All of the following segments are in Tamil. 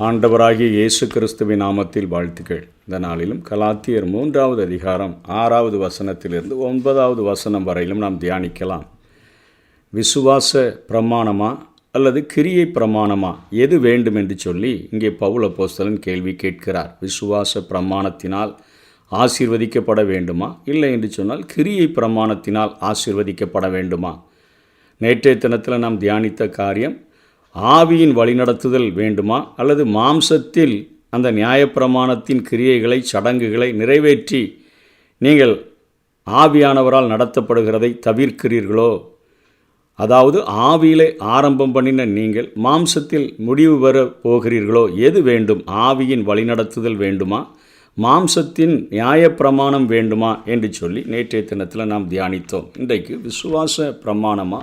ஆண்டவராகிய இயேசு கிறிஸ்துவின் நாமத்தில் வாழ்த்துக்கள். இந்த நாளிலும் கலாத்தியர் 3வது அதிகாரம் 6வது வசனத்திலிருந்து 9வது வசனம் வரையிலும் நாம் தியானிக்கலாம். விசுவாச பிரமாணமா அல்லது கிரியை பிரமாணமா, எது வேண்டும் என்று சொல்லி இங்கே பவுல் அப்போஸ்தலன் கேள்வி கேட்கிறார். விசுவாச பிரமாணத்தினால் ஆசீர்வதிக்கப்பட வேண்டுமா, இல்லை என்று சொன்னால் கிரியை பிரமாணத்தினால் ஆசீர்வதிக்கப்பட வேண்டுமா? நேற்றைய தினத்தில் நாம் தியானித்த காரியம், ஆவியின் வழிநடத்துதல் வேண்டுமா அல்லது மாம்சத்தில் அந்த நியாயப்பிரமாணத்தின் கிரியைகளை சடங்குகளை நிறைவேற்றி நீங்கள் ஆவியானவரால் நடத்தப்படுகிறதை தவிர்க்கிறீர்களோ? அதாவது ஆவியிலே ஆரம்பம் பண்ணின நீங்கள் மாம்சத்தில் முடிவு பெற போகிறீர்களோ? எது வேண்டும்? ஆவியின் வழிநடத்துதல் வேண்டுமா, மாம்சத்தின் நியாயப்பிரமாணம் வேண்டுமா என்று சொல்லி நேற்றைய தினத்தில் நாம் தியானித்தோம். இன்றைக்கு விசுவாச பிரமாணமா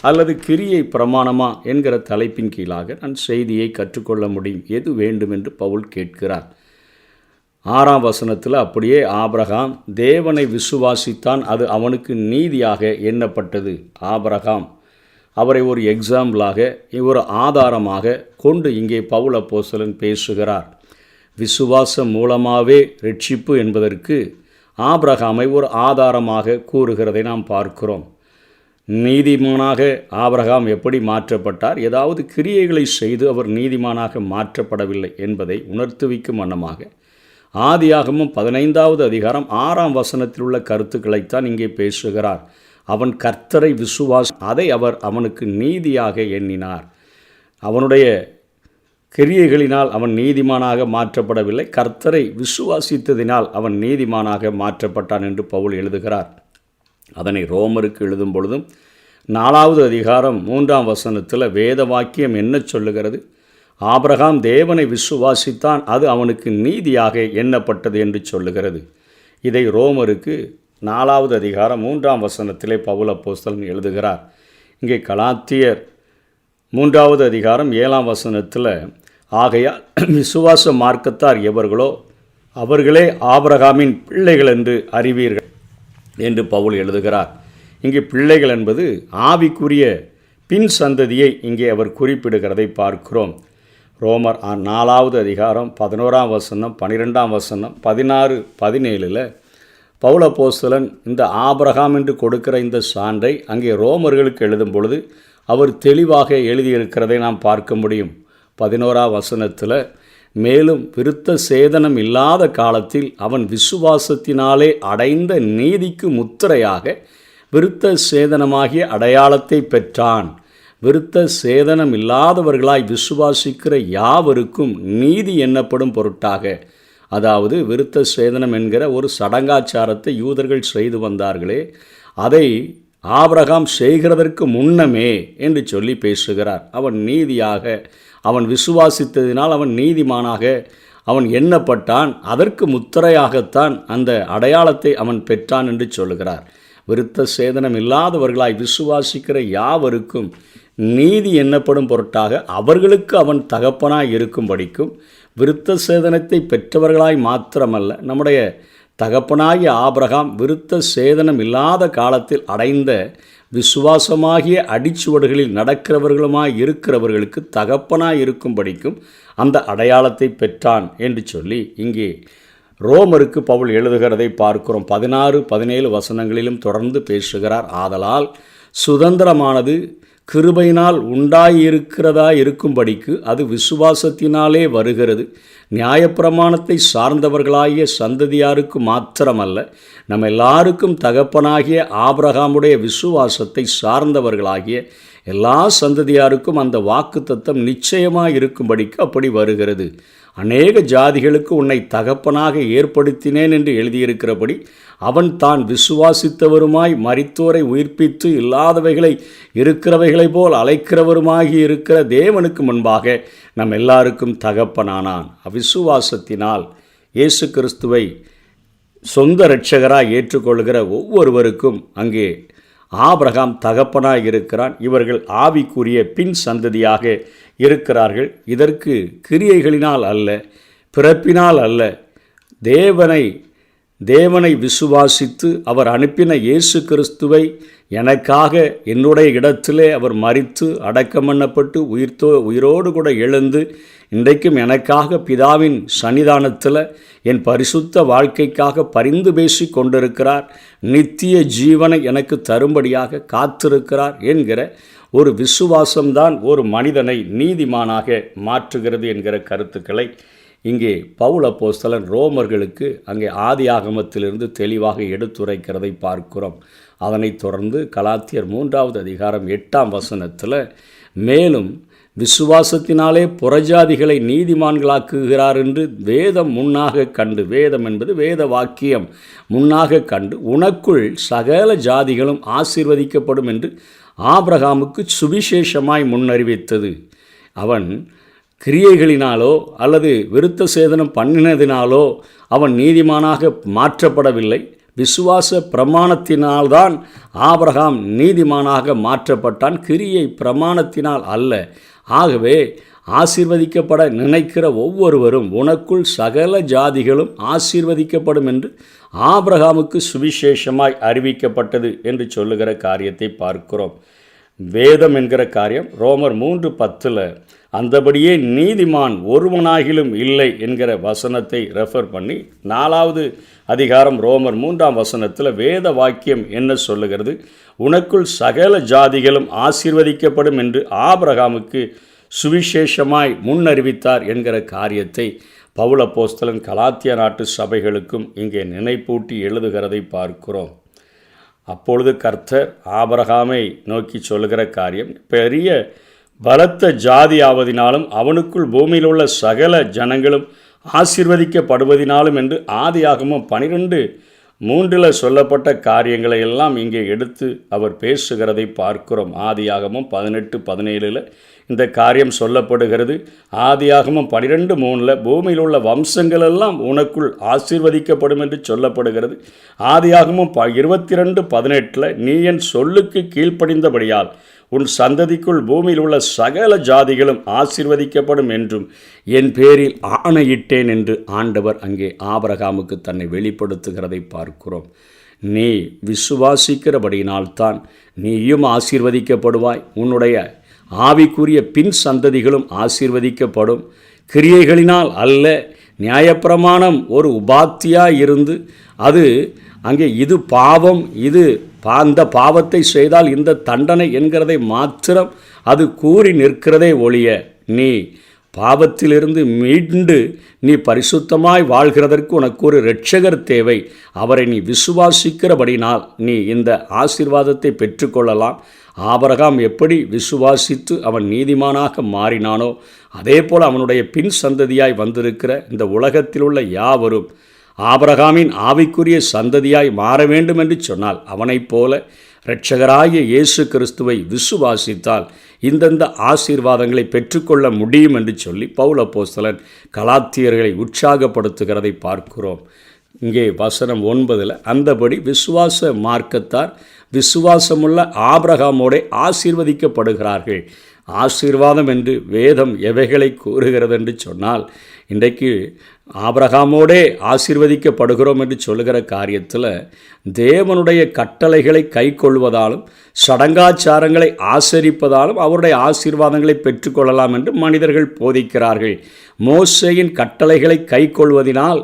அல்லது கிரியை பிரமாணமா என்கிற தலைப்பின் கீழாக நான் செய்தியை கற்றுக்கொள்ள முடியும். எது வேண்டும் என்று பவுல் கேட்கிறார். 6ஆம் வசனத்தில் அப்படியே ஆபிரகாம் தேவனை விசுவாசித்தான், அது அவனுக்கு நீதியாக எண்ணப்பட்டது. ஆபிரகாம் அவரை ஒரு எக்ஸாம்பிளாக, ஒரு ஆதாரமாக கொண்டு இங்கே பவுல் அப்போஸ்தலன் பேசுகிறார். விசுவாசம் மூலமாகவே ரட்சிப்பு என்பதற்கு ஆபிரகாமை ஒரு ஆதாரமாக கூறுகிறதை நாம் பார்க்கிறோம். நீதிமானாக ஆபிரகாம் எப்படி மாற்றப்பட்டார்? ஏதாவது கிரியைகளை செய்து அவர் நீதிமானாக மாற்றப்படவில்லை என்பதை உணர்த்துவிக்கும் வண்ணமாக ஆதியாகமம் 15வது அதிகாரம் 6ஆம் வசனத்தில் உள்ள கருத்துக்களைத்தான் இங்கே பேசுகிறார். அவன் கர்த்தரை அதை அவர் அவனுக்கு நீதியாக எண்ணினார். அவனுடைய கிரியைகளினால் அவன் நீதிமானாக மாற்றப்படவில்லை, கர்த்தரை விசுவாசித்ததினால் அவன் நீதிமானாக மாற்றப்பட்டான் என்று பவுல் எழுதுகிறார். அதனை ரோமருக்கு எழுதும் பொழுதும் 4வது அதிகாரம் 3ஆம் வசனத்தில் வேத வாக்கியம் என்ன சொல்லுகிறது? ஆபிரகாம் தேவனை விசுவாசித்தான், அது அவனுக்கு நீதியாக எண்ணப்பட்டது என்று சொல்லுகிறது. இதை ரோமருக்கு 4வது அதிகாரம் 3ஆம் வசனத்திலே பவுல் அப்போஸ்தலன் எழுதுகிறார். இங்கே கலாத்தியர் 3வது அதிகாரம் 7ஆம் வசனத்தில் ஆகையால் விசுவாச மார்க்கத்தார் எவர்களோ அவர்களே ஆபிரகாமின் பிள்ளைகள் என்று அறிவீர்கள் என்று பவுல் எழுதுகிறார். இங்கே பிள்ளைகள் என்பது ஆவிக்குரிய பின் சந்ததியை இங்கே அவர் குறிப்பிடுகிறதை பார்க்கிறோம். ரோமர் 4வது அதிகாரம் 11ஆம் வசனம், 12ஆம் வசனம், 16, 17 பவுல் அப்போஸ்தலன் இந்த ஆபிரகாம் என்று கொடுக்கிற இந்த சான்றை அங்கே ரோமர்களுக்கு எழுதும் பொழுது அவர் தெளிவாக எழுதியிருக்கிறதை நாம் பார்க்க முடியும். 11ஆம் வசனத்தில் மேலும் விருத்த சேதனம் இல்லாத காலத்தில் அவன் விசுவாசத்தினாலே அடைந்த நீதிக்கு முத்திரையாக விருத்த சேதனமாகிய அடையாளத்தை பெற்றான். விருத்த சேதனம் இல்லாதவர்களாய் விசுவாசிக்கிற யாவருக்கும் நீதி எண்ணப்படும் பொருட்டாக, அதாவது விருத்த சேதனம் என்கிற ஒரு சடங்காச்சாரத்தை யூதர்கள் செய்து வந்தார்களே, அதை ஆபிரகாம் செய்கிறதற்கு முன்னமே என்று சொல்லி பேசுகிறார். அவன் நீதியாக, அவன் விசுவாசித்ததினால் அவன் நீதிமானாக அவன் எண்ணப்பட்டான், அதற்கு முத்திரையாகத்தான் அந்த அடையாளத்தை அவன் பெற்றான் என்று சொல்லுகிறார். விருத்த சேதனம் இல்லாதவர்களாய் விசுவாசிக்கிற யாவருக்கும் நீதி எண்ணப்படும் பொருட்டாக அவர்களுக்கு அவன் தகப்பனாய் இருக்கும்படிக்கும், விருத்த சேதனத்தை பெற்றவர்களாய் மாத்திரமல்ல, நம்முடைய தகப்பனாகிய ஆபிரகாம் விருத்த சேதனம் இல்லாத காலத்தில் அடைந்த விசுவாசமாகிய அடிச்சுவடுகளில் நடக்கிறவர்களுமாய் இருக்கிறவர்களுக்கு தகப்பனாய் இருக்கும்படிக்கும் அந்த அடையாளத்தை பெற்றான் என்று சொல்லி இங்கே ரோமருக்கு பவுல் எழுதுகிறதை பார்க்கிறோம். 16, 17 வசனங்களிலும் தொடர்ந்து பேசுகிறார். ஆதலால் சுதந்திரமானது கிருபையினால் உண்டாயிருக்கிறதா இருக்கும்படிக்கு அது விசுவாசத்தினாலே வருகிறது. நியாயப்பிரமாணத்தை சார்ந்தவர்களாகிய சந்ததியாருக்கு மாத்திரமல்ல, நம்ம எல்லாருக்கும் தகப்பனாகிய ஆபிரகாமுடைய விசுவாசத்தை சார்ந்தவர்களாகிய எல்லா சந்ததியாருக்கும் அந்த வாக்குத்தத்தம் நிச்சயமாக இருக்கும்படிக்கு அப்படி வருகிறது. அநேக ஜாதிகளுக்கு உன்னை தகப்பனாக ஏற்படுத்தினேன் என்று எழுதியிருக்கிறபடி அவன் தான் விசுவாசித்தவருமாய் மரித்தோரை உயிர்ப்பித்து இல்லாதவைகளை இருக்கிறவைகளைப் போல் அழைக்கிறவருமாகி இருக்கிற தேவனுக்கு முன்பாக நம் எல்லாருக்கும் தகப்பனானான். அவிசுவாசத்தினால் இயேசு கிறிஸ்துவை சொந்த இரட்சகராய் ஏற்றுக்கொள்கிற ஒவ்வொருவருக்கும் அங்கே ஆபிரகாம் தகப்பனாய் இருக்கிறான். இவர்கள் ஆவிக்குரிய பின் சந்ததியாக இருக்கிறார்கள். இதற்கு கிரியைகளினால் அல்ல, பிறப்பினால் அல்ல, தேவனை தேவனை விசுவாசித்து அவர் அனுப்பின இயேசு கிறிஸ்துவை எனக்காக என்னுடைய இடத்திலே அவர் மரித்து அடக்கம் பண்ணப்பட்டு உயிரோடு கூட எழுந்து இன்றைக்கும் எனக்காக பிதாவின் சன்னிதானத்தில் என் பரிசுத்த வாழ்க்கைக்காக பரிந்து பேசி கொண்டிருக்கிறார், நித்திய ஜீவனை எனக்கு தரும்படியாக காத்திருக்கிறார் என்கிற ஒரு விசுவாசம்தான் ஒரு மனிதனை நீதிமானாக மாற்றுகிறது என்கிற கருத்துக்களை இங்கே பவுல் அப்போஸ்தலன் ரோமர்களுக்கு அங்கே ஆதியாகமத்திலிருந்து தெளிவாக எடுத்துரைக்கிறதை பார்க்கிறோம். அதனைத் தொடர்ந்து கலாத்தியர் 3வது அதிகாரம் 8ஆம் வசனத்தில் மேலும் விசுவாசத்தினாலே புறஜாதிகளை நீதிமான்களாக்குகிறார் என்று வேதம் முன்னாக கண்டு, வேதம் என்பது வேத வாக்கியம் முன்னாக கண்டு, உனக்குள் சகல ஜாதிகளும் ஆசீர்வதிக்கப்படும் என்று ஆபிரகாமுக்கு சுவிசேஷமாய் முன்னறிவித்தது. அவன் கிரியைகளினாலோ அல்லது விருத்த சேதனம் பண்ணினதினாலோ அவன் நீதிமானாக மாற்றப்படவில்லை. விசுவாச பிரமாணத்தினால்தான் ஆபிரகாம் நீதிமானாக மாற்றப்பட்டான், கிரியை பிரமாணத்தினால் அல்ல. ஆகவே ஆசீர்வதிக்கப்பட நினைக்கிற ஒவ்வொருவரும் உனக்குள் சகல ஜாதிகளும் ஆசீர்வதிக்கப்படும் என்று ஆபிரகாமுக்கு சுவிசேஷமாய் அறிவிக்கப்பட்டது என்று சொல்லுகிற காரியத்தை பார்க்கிறோம். வேதம் என்கிற காரியம் ரோமர் 3:10 அந்தபடியே நீதிமான் ஒருவனாகிலும் இல்லை என்கிற வசனத்தை ரெஃபர் பண்ணி 4வது அதிகாரம் ரோமர் 3ஆம் வசனத்தில் வேத வாக்கியம் என்ன சொல்லுகிறது? உனக்குள் சகல ஜாதிகளும் ஆசீர்வதிக்கப்படும் என்று ஆபிரகாமுக்கு சுவிசேஷமாய் முன்னறிவித்தார் என்கிற காரியத்தை பவுல் அப்போஸ்தலன் கலாத்திய நாட்டு சபைகளுக்கும் இங்கே நினைப்பூட்டி எழுதுகிறதை பார்க்கிறோம். அப்பொழுது கர்த்தர் ஆபிரகாமை நோக்கி சொல்லுகிற காரியம், பெரிய பலத்த ஜாதி ஆவதினாலும் அவனுக்குள் பூமியில் உள்ள சகல ஜனங்களும் ஆசீர்வதிக்கப்படுவதினாலும் என்று ஆதியாகமம் 12:3 சொல்லப்பட்ட காரியங்களை எல்லாம் இங்கே எடுத்து அவர் பேசுகிறதை பார்க்கிறோம். ஆதியாகமம் 18:17 இந்த காரியம் சொல்லப்படுகிறது. ஆதியாகமம் 12:3 பூமியில் உள்ள வம்சங்களெல்லாம் உனக்குள் ஆசீர்வதிக்கப்படும் என்று சொல்லப்படுகிறது. ஆதியாகமம் 22:18 நீ என் சொல்லுக்கு கீழ்ப்படிந்தபடியால் உன் சந்ததிக்குள் பூமியில் உள்ள சகல ஜாதிகளும் ஆசீர்வதிக்கப்படும் என்றும் என் பேரில் ஆணையிட்டேன் என்று ஆண்டவர் அங்கே ஆபிரகாமுக்கு தன்னை வெளிப்படுத்துகிறதை பார்க்கிறோம். நீ விசுவாசிக்கிறபடியினால்தான் நீயும் ஆசீர்வதிக்கப்படுவாய், உன்னுடைய ஆவிக்குரிய பின் சந்ததிகளும் ஆசீர்வதிக்கப்படும். கிரியைகளினால் அல்ல. நியாயப்பிரமாணம் ஒரு உபாத்தியாய் இருந்து அது அங்கே இது பாவம், இது அந்த பாவத்தை செய்தால் இந்த தண்டனை என்கிறதை மாத்திரம் அது கூறி நிற்கிறதே ஒழிய, நீ பாவத்திலிருந்து மீண்டு நீ பரிசுத்தமாய் வாழ்கிறதற்கு உனக்கு ஒரு இரட்சகர் தேவை. அவரை நீ விசுவாசிக்கிறபடினால் நீ இந்த ஆசீர்வாதத்தை பெற்றுக்கொள்ளலாம். ஆபிரகாம் எப்படி விசுவாசித்து அவன் நீதிமானாக மாறினானோ அதே போல் அவனுடைய பின் சந்ததியாய் வந்திருக்கிற இந்த உலகத்தில் உள்ள யாவரும் ஆபிரகாமின் ஆவிக்குரிய சந்ததியாய் மாற வேண்டும் என்று சொன்னால் அவனைப் போல இரட்சகராகிய இயேசு கிறிஸ்துவை விசுவாசித்தால் இந்தந்த ஆசீர்வாதங்களை பெற்றுக்கொள்ள முடியும் என்று சொல்லி பவுல் அப்போஸ்தலன் கலாத்தியர்களை உற்சாகப்படுத்துகிறதை பார்க்கிறோம். இங்கே வசனம் 9 அந்தபடி விசுவாச மார்க்கத்தார் விசுவாசமுள்ள ஆபிரகாமோடே ஆசீர்வதிக்கப்படுகிறார்கள். ஆசீர்வாதம் என்று வேதம் எவைகளை கூறுகிறது என்று சொன்னால், இன்றைக்கு ஆபிரகாமோடே ஆசீர்வதிக்கப்படுகிறோம் என்று சொல்லுகிற காரியத்தில் தேவனுடைய கட்டளைகளை கை கொள்வதாலும் சடங்காச்சாரங்களை ஆசரிப்பதாலும் அவருடைய ஆசீர்வாதங்களை பெற்றுக்கொள்ளலாம் என்று மனிதர்கள் போதிக்கிறார்கள். மோசேயின் கட்டளைகளை கை கொள்வதினால்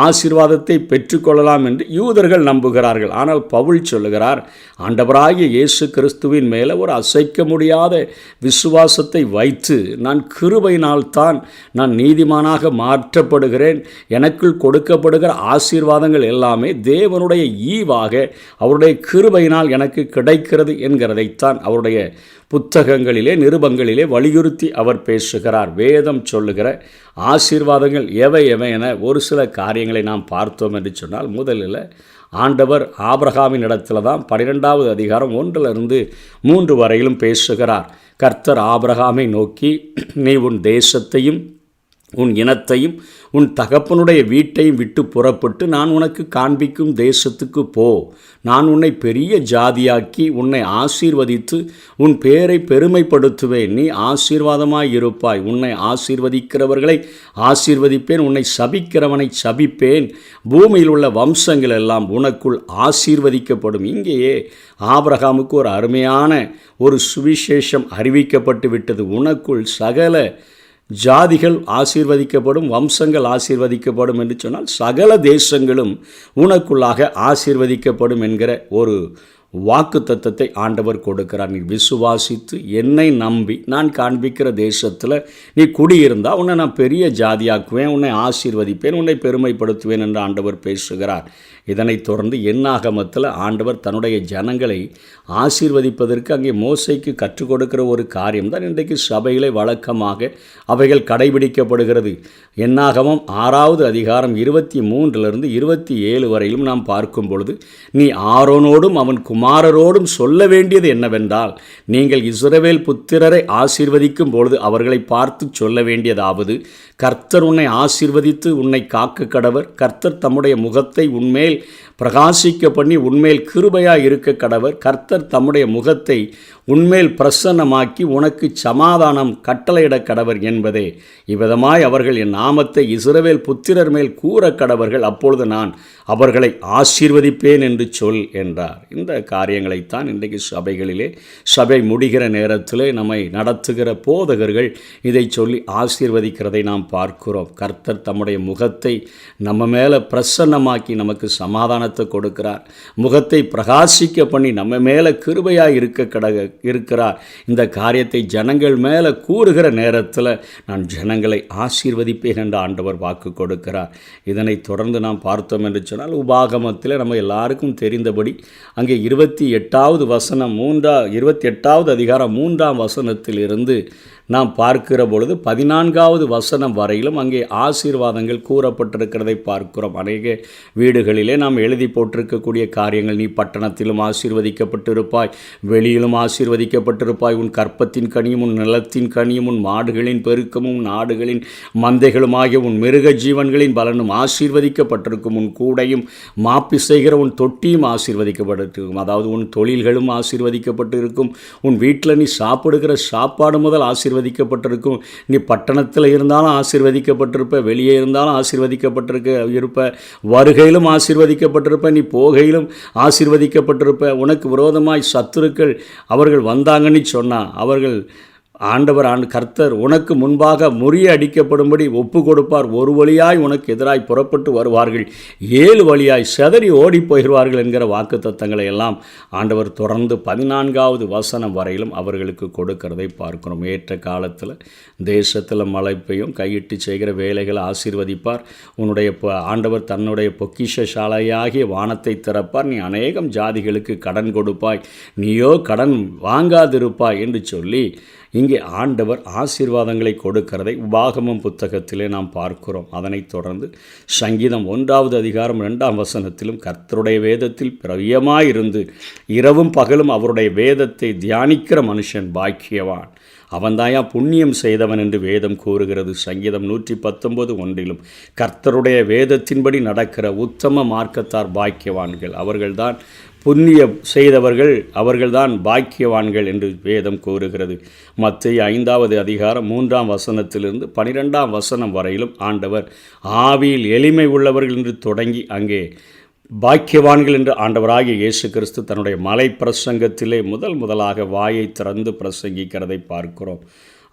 ஆசீர்வாதத்தை பெற்றுக்கொள்ளலாம் என்று யூதர்கள் நம்புகிறார்கள். ஆனால் பவுல் சொல்லுகிறார், ஆண்டவராகிய இயேசு கிறிஸ்துவின் மேலே ஒரு அசைக்க முடியாத விசுவாசத்தை வைத்து நான் கிருபையினால்தான் நான் நீதிமானாக மாற்றப்படுகிறேன். எனக்குள் கொடுக்கப்படுகிற ஆசீர்வாதங்கள் எல்லாமே தேவனுடைய ஈவாக அவருடைய கிருபையினால் எனக்கு கிடைக்கிறது என்கிறதைத்தான் அவருடைய புத்தகங்களிலே நிருபங்களிலே வலியுறுத்தி அவர் பேசுகிறார். வேதம் சொல்லுகிற ஆசீர்வாதங்கள் எவை என ஒரு சில காரியங்களை நாம் பார்த்தோம் என்று சொன்னால், முதலில் ஆண்டவர் ஆபிரகாமின் இடத்துல தான் 12வது அதிகாரம் 1-3 வரையிலும் பேசுகிறார். கர்த்தர் ஆபிரகாமை நோக்கி, நீ உன் தேசத்தையும் உன் இனத்தையும் உன் தகப்பனுடைய வீட்டையும் விட்டு புறப்பட்டு நான் உனக்கு காண்பிக்கும் தேசத்துக்கு போ. நான் உன்னை பெரிய ஜாதியாக்கி உன்னை ஆசீர்வதித்து உன் பேரை பெருமைப்படுத்துவேன். நீ ஆசீர்வாதமாய் இருப்பாய். உன்னை ஆசீர்வதிக்கிறவர்களை ஆசீர்வதிப்பேன், உன்னை சபிக்கிறவனை சபிப்பேன். பூமியில் உள்ள வம்சங்கள் எல்லாம் உனக்குள் ஆசீர்வதிக்கப்படும். இங்கேயே ஆபிரகாமுக்கு ஒரு அருமையான ஒரு சுவிசேஷம் அறிவிக்கப்பட்டு விட்டது. உனக்குள் சகல ஜாதிகள் ஆசீர்வதிக்கப்படும், வம்சங்கள் ஆசீர்வதிக்கப்படும் என்று சொன்னால் சகல தேசங்களும் உனக்குள்ளாக ஆசீர்வதிக்கப்படும் என்கிற ஒரு வாக்கு தத்தத்தை ஆண்டவர் கொடுக்கிறார். நீ விசுவாசித்து என்னை நம்பி நான் காண்பிக்கிற தேசத்தில் நீ குடியிருந்தால் உன்னை நான் பெரிய ஜாதியாக்குவேன், உன்னை ஆசீர்வதிப்பேன், உன்னை பெருமைப்படுத்துவேன் என்று ஆண்டவர் பேசுகிறார். இதனைத் தொடர்ந்து என்னாகமத்தில் ஆண்டவர் தன்னுடைய ஜனங்களை ஆசீர்வதிப்பதற்கு அங்கே மோசைக்கு கற்றுக் கொடுக்கிற ஒரு காரியம்தான் இன்றைக்கு சபையிலே வழக்கமாக அவைகள் கடைபிடிக்கப்படுகிறது. என்னாகமம் 6வது அதிகாரம் 23 27 வரையிலும் நாம் பார்க்கும் பொழுது, நீ ஆரோனோடும் அவன் குமாரரோடும் சொல்ல வேண்டியது என்னவென்றால், நீங்கள் இஸ்ரவேல் புத்திரரை ஆசீர்வதிக்கும் பொழுது அவர்களை பார்த்து சொல்ல வேண்டியதாவது, கர்த்தர் உன்னை ஆசீர்வதித்து உன்னை காக்க கடவர். கர்த்தர் தம்முடைய முகத்தை உன்மேல் பிரகாசிக்க பண்ணி உன்மேல் கிருபையாய் இருக்க கடவர். கர்த்தர் தம்முடைய முகத்தை உன்மேல் பிரசன்னமாக்கி உனக்கு சமாதானம் கட்டளையிட கடவர் என்பதே. இவ்விதமாய் அவர்கள் என் நாமத்தை இஸ்ரவேல் புத்திரர் மேல் கூற கடவர்கள். அப்பொழுது நான் அவர்களை ஆசீர்வதிப்பேன் என்று சொல் என்றார். இந்த காரியங்களைத்தான் இன்றைக்கு சபைகளிலே சபை முடிகிற நேரத்திலே நம்மை நடத்துகிற போதகர்கள் இதை சொல்லி ஆசீர்வதிக்கிறதை நாம் பார்க்கிறோம். கர்த்தர் தம்முடைய முகத்தை நம்ம மேலே பிரசன்னமாக்கி நமக்கு சமாதானத்தை கொடுக்கிறார். முகத்தை பிரகாசிக்க பண்ணி நம்ம மேலே கிருபையாக இருக்கிறார். இந்த காரியத்தை ஜனங்கள் மேலே கூறுகிற நேரத்தில் நான் ஜனங்களை ஆசீர்வதிப்பேன் என்று ஆண்டவர் வாக்கு கொடுக்கிறார். இதனை தொடர்ந்து நாம் பார்த்தோம் என்று சொன்னால், உபாகமத்தில் நம்ம எல்லாருக்கும் தெரிந்தபடி அங்கே 28வது வசனம் 28வது அதிகாரம் 3ஆம் வசனத்தில் இருந்து நாம் பார்க்கிற பொழுது 14வது வசனம் வரையிலும் அங்கே ஆசீர்வாதங்கள் கூறப்பட்டிருக்கிறதை பார்க்கிறோம். அநேக வீடுகளிலே நாம் எழுதி போட்டிருக்கக்கூடிய காரியங்கள், நீ பட்டணத்திலும் ஆசீர்வதிக்கப்பட்டிருப்பாய், வெளியிலும் ஆசீர்வதிக்கப்பட்டிருப்பாய், உன் கற்பத்தின் கனியும் உன் நிலத்தின் கனியும் உன் மாடுகளின் பெருக்கமும் நாடுகளின் மந்தைகளும் ஆகிய உன் மிருக ஜீவன்களின் பலனும் ஆசீர்வதிக்கப்பட்டிருக்கும், உன் கூடையும் மாப்பி செய்கிற உன் தொட்டியும் ஆசீர்வதிக்கப்பட்டிருக்கும். அதாவது உன் தொழில்களும் ஆசீர்வதிக்கப்பட்டு இருக்கும். உன் வீட்டில் நீ சாப்பிடுகிற சாப்பாடு முதல் ஆசீர்வதிக்கப்பட்டிருக்கும். நீ பட்டணத்தில் இருந்தாலும் ஆசீர்வதிக்கப்பட்டிருப்ப, வெளியே இருந்தாலும் ஆசீர்வதிக்கப்பட்டிருப்ப, வருகையிலும் ஆசீர்வதிக்கப்பட்டிருப்ப, நீ போகையிலும் ஆசீர்வதிக்கப்பட்டிருப்ப. உனக்கு விரோதமாய் சத்துருக்கள் அவர்கள் வந்தாங்கன்னு சொன்னால் அவர்கள் கர்த்தர் உனக்கு முன்பாக முறியடிக்கப்படும்படி ஒப்பு கொடுப்பார். ஒரு வழியாய் உனக்கு எதிராய் புறப்பட்டு வருவார்கள், 7 வழியாய் சிதறி ஓடி போயிடுவார்கள் என்கிற வாக்கு தத்தங்களை எல்லாம் ஆண்டவர் தொடர்ந்து 14வது வசனம் வரையிலும் அவர்களுக்கு கொடுக்கிறதை பார்க்கிறோம். ஏற்ற காலத்தில் தேசத்தில் மழை பெய்யும், கையிட்டு செய்கிற வேலைகளை ஆசீர்வதிப்பார். உன்னுடைய ஆண்டவர் தன்னுடைய பொக்கிஷ சாலையாகிய வானத்தை திறப்பார். நீ அநேகம் ஜாதிகளுக்கு கடன் கொடுப்பாய், நீயோ கடன் வாங்காதிருப்பாய் என்று சொல்லி இங்கே ஆண்டவர் ஆசீர்வாதங்களை கொடுக்கிறதை உபாகமம் புத்தகத்திலே நாம் பார்க்கிறோம். அதனைத் தொடர்ந்து சங்கீதம் 1வது அதிகாரம் 2ஆம் வசனத்திலும், கர்த்தருடைய வேதத்தில் பிரியமாயிருந்து இரவும் பகலும் அவருடைய வேதத்தை தியானிக்கிற மனுஷன் பாக்கியவான், அவன்தாயா புண்ணியம் செய்தவன் என்று வேதம் கூறுகிறது. சங்கீதம் 119:1 கர்த்தருடைய வேதத்தின்படி நடக்கிற உத்தம மார்க்கத்தார் பாக்கியவான்கள், அவர்கள்தான் புண்ணியம் செய்தவர்கள், அவர்கள்தான் பாக்கியவான்கள் என்று வேதம் கூறுகிறது. மத்தேயு 5வது அதிகாரம் 3ஆம் வசனத்திலிருந்து 12ஆம் வசனம் வரையிலும் ஆண்டவர் ஆவியில் எளிமை உள்ளவர்கள் என்று தொடங்கி அங்கே பாக்கியவான்கள் என்று ஆண்டவராகிய இயேசு கிறிஸ்து தன்னுடைய மலை பிரசங்கத்திலே முதலாக வாயை திறந்து பிரசங்கிக்கிறதை பார்க்கிறோம்.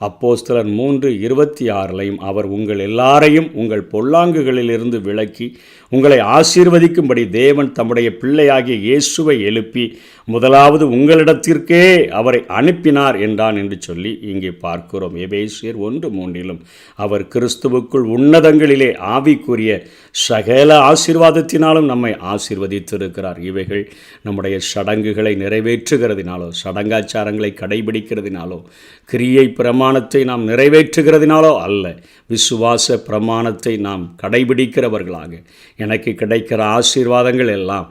அப்போஸ்தலர் 3:26 அவர் உங்கள் எல்லாரையும் உங்கள் பொல்லாங்குகளிலிருந்து விலக்கி உங்களை ஆசீர்வதிக்கும்படி தேவன் தம்முடைய பிள்ளையாகிய இயேசுவை எழுப்பி முதலாவது உங்களிடத்திற்கே அவரை அனுப்பினார் என்றான் என்று சொல்லி இங்கே பார்க்கிறோம். எபேசியர் 1:3 அவர் கிறிஸ்துவுக்குள் உன்னதங்களிலே ஆவிக்குரிய சகல ஆசீர்வாதத்தினாலும் நம்மை ஆசீர்வதித்திருக்கிறார். இவைகள் நம்முடைய சடங்குகளை நிறைவேற்றுகிறதினாலோ, சடங்காச்சாரங்களை கடைபிடிக்கிறதினாலோ, கிரியை பிரமாணத்தை நாம் நிறைவேற்றுகிறதினாலோ அல்ல, விசுவாச பிரமாணத்தை நாம் கடைபிடிக்கிறவர்களாக எனக்கு கிடைக்கிற ஆசீர்வாதங்கள் எல்லாம்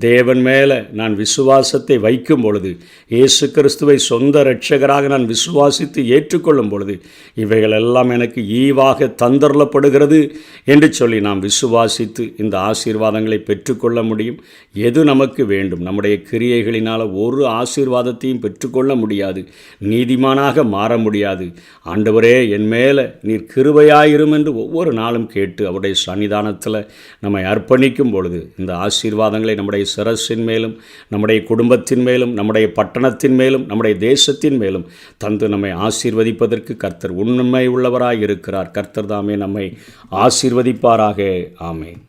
தேவன் மேலே நான் விசுவாசத்தை விசுவாசத்தை வைக்கும் பொழுது, இயேசு கிறிஸ்துவை சொந்த இரட்சகராக நான் விசுவாசித்து ஏற்றுக்கொள்ளும் பொழுது, இவைகளெல்லாம் எனக்கு ஈவாக தந்தரப்படுகிறது என்று சொல்லி நாம் விசுவாசித்து இந்த ஆசீர்வாதங்களை பெற்றுக்கொள்ள முடியும். எது நமக்கு வேண்டும்? நம்முடைய கிரியைகளினால் ஒரு ஆசீர்வாதத்தையும் பெற்றுக்கொள்ள முடியாது. நீதிமானாக மாற முடியாது. ஆண்டவரே, என் மேலே நீர் கிருபையாயிரும் என்று ஒவ்வொரு நாளும் கேட்டு அவருடைய சன்னிதானத்தில் நம்மை அர்ப்பணிக்கும் பொழுது இந்த ஆசீர்வாதங்களை நம்முடைய சிரசின் மேலும், நம்முடைய குடும்பத்தின் மேலும், நம்முடைய பட்டணத்தின் மேலும், நம்முடைய தேசத்தின் மேலும் தந்து நம்மை ஆசீர்வதிப்பதற்கு கர்த்தர் உண்மை உள்ளவராய் இருக்கிறார். கர்த்தர் தாமே நம்மை ஆசீர்வதிப்பாராக. ஆமென்.